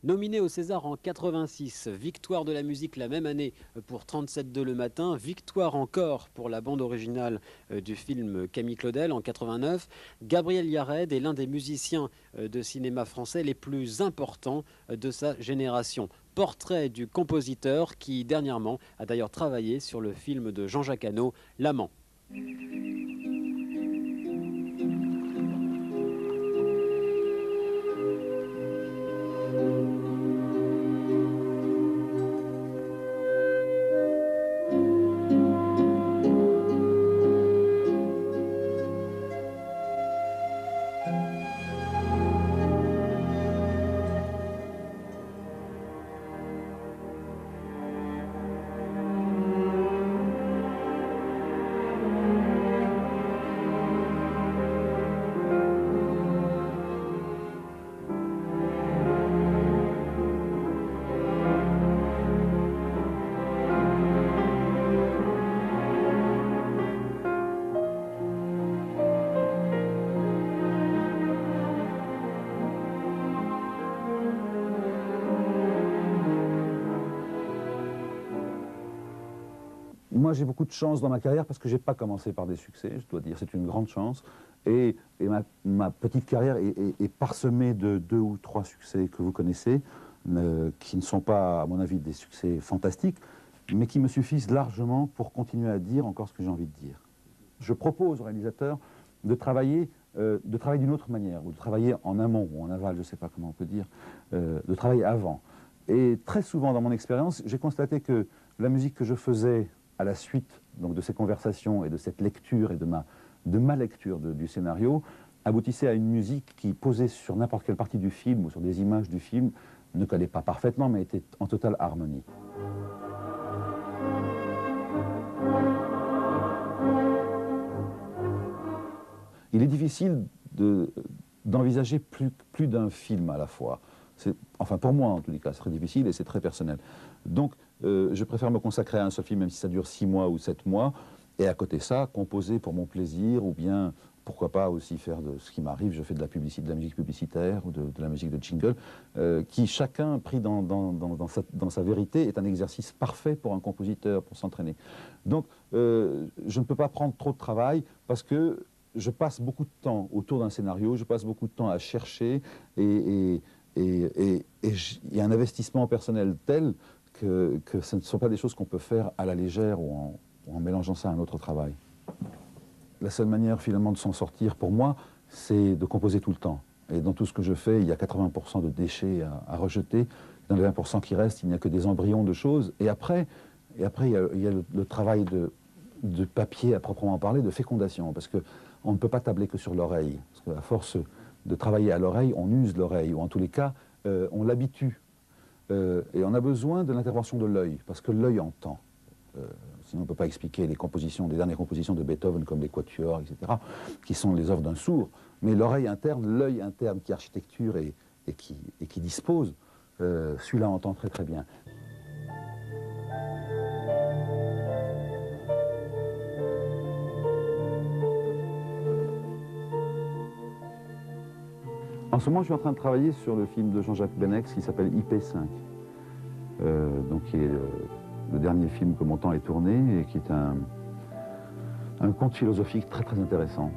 Nominé au César en 86, victoire de la musique la même année pour 37 le matin, victoire encore pour la bande originale du film Camille Claudel en 89, Gabriel Yared est l'un des musiciens de cinéma français les plus importants de sa génération. Portrait du compositeur qui dernièrement a d'ailleurs travaillé sur le film de Jean-Jacques Hano, L'Amant. Moi, j'ai beaucoup de chance dans ma carrière parce que je n'ai pas commencé par des succès, je dois dire, c'est une grande chance. Et ma petite carrière est parsemée de 2 ou 3 succès que vous connaissez, qui ne sont pas, à mon avis, des succès fantastiques, mais qui me suffisent largement pour continuer à dire encore ce que j'ai envie de dire. Je propose aux réalisateurs de travailler d'une autre manière, ou de travailler en amont ou en aval, je ne sais pas comment on peut dire, de travailler avant. Et très souvent, dans mon expérience, j'ai constaté que la musique que je faisais à la suite donc, de ces conversations et de cette lecture et de ma lecture du scénario, aboutissait à une musique qui, posée sur n'importe quelle partie du film ou sur des images du film, ne collait pas parfaitement, mais était en totale harmonie. Il est difficile d'envisager plus d'un film à la fois. Enfin, pour moi, en tous les cas, c'est très difficile et c'est très personnel. Donc, je préfère me consacrer à un seul film, même si ça dure 6 mois ou 7 mois, et à côté de ça, composer pour mon plaisir, ou bien, pourquoi pas aussi faire de ce qui m'arrive, je fais de la publicité, de la musique publicitaire, ou de la musique de jingle, qui chacun, pris dans sa vérité, est un exercice parfait pour un compositeur, pour s'entraîner. Donc, je ne peux pas prendre trop de travail, parce que je passe beaucoup de temps autour d'un scénario, je passe beaucoup de temps à chercher, et il y a un investissement personnel tel que ce ne sont pas des choses qu'on peut faire à la légère ou en mélangeant ça à un autre travail. La seule manière finalement de s'en sortir pour moi, c'est de composer tout le temps. Et dans tout ce que je fais, il y a 80% de déchets à rejeter. Dans les 20% qui restent, il n'y a que des embryons de choses. Et après il y a le travail de papier à proprement parler, de fécondation. Parce qu'on ne peut pas tabler que sur l'oreille. Parce qu'à force de travailler à l'oreille, on use l'oreille. Ou en tous les cas, on l'habitue. Et on a besoin de l'intervention de l'œil, parce que l'œil entend. Sinon on ne peut pas expliquer les compositions, les dernières compositions de Beethoven, comme les quatuors, etc., qui sont les œuvres d'un sourd. Mais l'oreille interne, l'œil interne qui architecture et qui dispose, celui-là entend très très bien. En ce moment, je suis en train de travailler sur le film de Jean-Jacques Benex qui s'appelle IP5. Donc qui est le dernier film que mon temps est tourné et qui est un conte philosophique très très intéressant.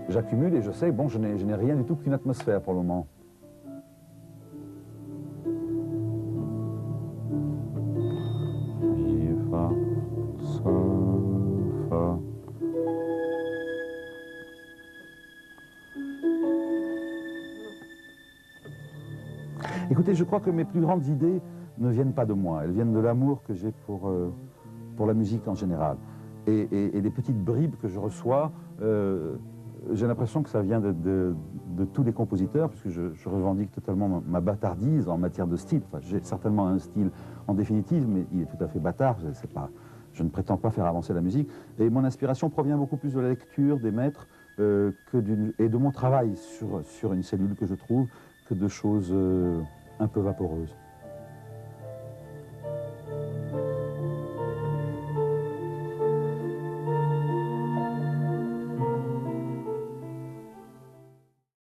J'accumule et je sais, bon, je n'ai rien du tout qu'une atmosphère pour le moment. Mi, fa, sol, fa. Écoutez, je crois que mes plus grandes idées ne viennent pas de moi, elles viennent de l'amour que j'ai pour la musique en général. Et les petites bribes que je reçois, j'ai l'impression que ça vient de tous les compositeurs, puisque je revendique totalement ma bâtardise en matière de style. Enfin, j'ai certainement un style en définitive, mais il est tout à fait bâtard, je ne prétends pas faire avancer la musique. Et mon inspiration provient beaucoup plus de la lecture des maîtres et de mon travail sur une cellule que je trouve, que de choses un peu vaporeuses.